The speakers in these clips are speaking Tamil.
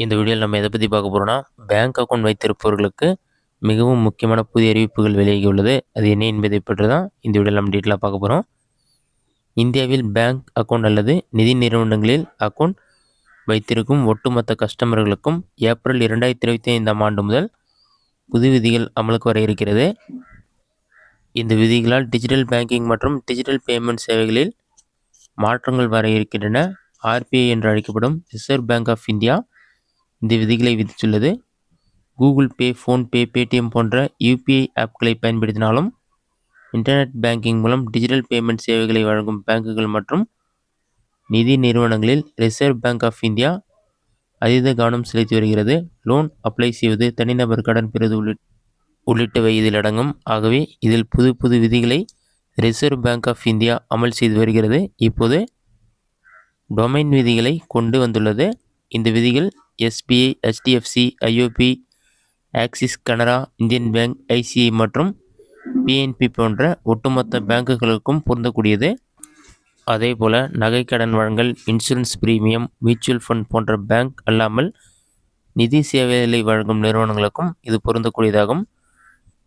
இந்த வீடியோவில் நம்ம எதை பற்றி பார்க்க போகிறோம்னா, பேங்க் அக்கவுண்ட் வைத்திருப்பவர்களுக்கு மிகவும் முக்கியமான புதிய அறிவிப்புகள் வெளியாகியுள்ளது. அது என்ன என்பதை பற்றி தான் இந்த வீடியோவில் நம்ம டீட்டெயிலாக பார்க்க போகிறோம். இந்தியாவில் பேங்க் அக்கவுண்ட் அல்லது நிதி நிறுவனங்களில் அக்கவுண்ட் வைத்திருக்கும் ஒட்டுமொத்த கஸ்டமர்களுக்கும் ஏப்ரல் 2025ஆம் ஆண்டு முதல் புது விதிகள் அமலுக்கு வர இருக்கிறது. இந்த விதிகளால் டிஜிட்டல் பேங்கிங் மற்றும் டிஜிட்டல் பேமெண்ட் சேவைகளில் மாற்றங்கள் வர இருக்கின்றன. RBI என்று அழைக்கப்படும் ரிசர்வ் பேங்க் ஆஃப் இந்தியா இந்த விதிகளை விதித்துள்ளது. கூகுள் பே, ஃபோன்பே, பேடிஎம் போன்ற UPI ஆப்களை பயன்படுத்தினாலும் இன்டர்நெட் பேங்கிங் மூலம் டிஜிட்டல் பேமெண்ட் சேவைகளை வழங்கும் பேங்குகள் மற்றும் நிதி நிறுவனங்களில் ரிசர்வ் பேங்க் ஆஃப் இந்தியா அதீத கவனம் செலுத்தி வருகிறது. லோன் அப்ளை செய்வது, தனிநபர் கடன் பெறுவது உள்ளிட்டவை இதில் அடங்கும். ஆகவே இதில் புது விதிகளை ரிசர்வ் பேங்க் ஆஃப் இந்தியா அமல் செய்து வருகிறது. இப்போது டொமைன் விதிகளை கொண்டு வந்துள்ளது. இந்த விதிகள் SBI, HDFC, IOB, axis, Canara, Indian bank, ICI மற்றும் PNB போன்ற ஒட்டுமொத்த பேங்குகளுக்கும் பொருந்தக்கூடியது. அதேபோல நகைக்கடன் வழங்கல், இன்சூரன்ஸ் பிரீமியம், மியூச்சுவல் ஃபண்ட் போன்ற பேங்க் அல்லாமல் நிதி சேவைகளை வழங்கும் நிறுவனங்களுக்கும் இது பொருந்தக்கூடியதாகும்.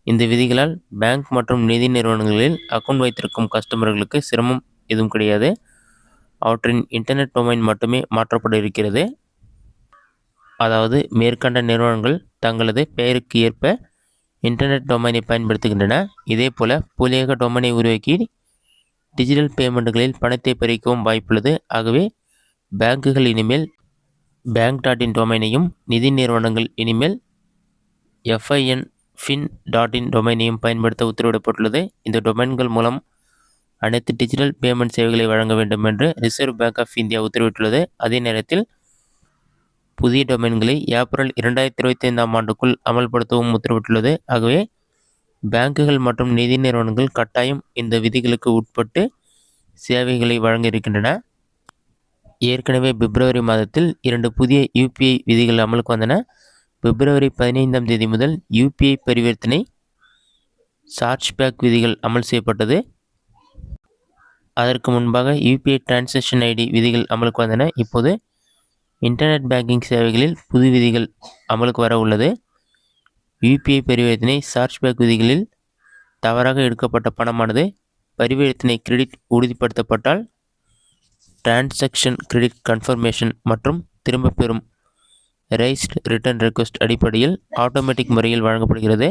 இந்த விதிகளால் பேங்க் மற்றும் நிதி நிறுவனங்களில் அக்கவுண்ட் வைத்திருக்கும் கஸ்டமர்களுக்கு சிரமம் எதுவும் கிடையாது. அவற்றின் இன்டர்நெட் டொமைன் மட்டுமே மாற்றப்பட இருக்கிறது. அதாவது மேற்கண்ட நிறுவனங்கள் தங்களது பெயருக்கு ஏற்ப இன்டர்நெட் டொமைனை பயன்படுத்துகின்றன. இதேபோல போலியாக டொமைனை உருவாக்கி டிஜிட்டல் பேமெண்ட்டுகளில் பணத்தை பறிக்கவும் வாய்ப்புள்ளது. ஆகவே பேங்குகள் இனிமேல் bank.in டொமைனையும், நிதி நிறுவனங்கள் இனிமேல் fin.in டொமைனையும் பயன்படுத்த உத்தரவிடப்பட்டுள்ளது. இந்த டொமைன்கள் மூலம் அனைத்து டிஜிட்டல் பேமெண்ட் சேவைகளை வழங்க வேண்டும் என்று ரிசர்வ் பேங்க் ஆஃப் இந்தியா உத்தரவிட்டுள்ளது. அதே நேரத்தில் புதிய டொமைன்களை ஏப்ரல் 2025ஆம் ஆண்டுக்குள் அமல்படுத்தவும் உத்தரவிட்டுள்ளது. ஆகவே பேங்குகள் மற்றும் நிதி நிறுவனங்கள் கட்டாயம் இந்த விதிகளுக்கு உட்பட்டு சேவைகளை வழங்க இருக்கின்றன. ஏற்கனவே பிப்ரவரி மாதத்தில் 2 புதிய UPI விதிகள் அமலுக்கு வந்தன. பிப்ரவரி 15ஆம் தேதி முதல் UPI பரிவர்த்தனை சார்ஜ்பேக் விதிகள் அமல் செய்யப்பட்டது. அதற்கு முன்பாக UPI டிரான்சாக்ஷன் ID விதிகள் அமலுக்கு வந்தன. இப்போது இன்டர்நெட் பேங்கிங் சேவைகளில் புது விதிகள் அமலுக்கு வர உள்ளது. UPI பரிவர்த்தனை சார்ஜ்பேக் விதிகளில் தவறாக எடுக்கப்பட்ட பணமானது பரிவர்த்தனை கிரெடிட் உறுதிப்படுத்தப்பட்டால் டிரான்சாக்ஷன் கிரெடிட் கன்ஃபர்மேஷன் மற்றும் திரும்பப் பெறும் ரைஸ்ட் ரிட்டர்ன் ரெக்வஸ்ட் அடிப்படையில் ஆட்டோமேட்டிக் முறையில் வழங்கப்படுகிறது.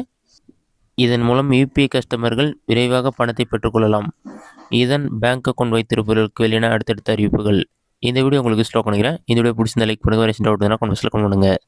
இதன் மூலம் UPI கஸ்டமர்கள் விரைவாக பணத்தை பெற்றுக்கொள்ளலாம். இதன் பேங்க் அக்கவுண்ட் வைத்திருப்பவர்களுக்கு வெளியான அடுத்தடுத்த அறிவிப்புகள். இந்த வீடியோ உங்களுக்கு ஸ்டாக் பண்ணிக்கிறேன். இந்த வீடியோ பிடிச்சிருந்தா லைக் பண்ணுங்கள். கமெண்ட் பண்ணுங்கள்.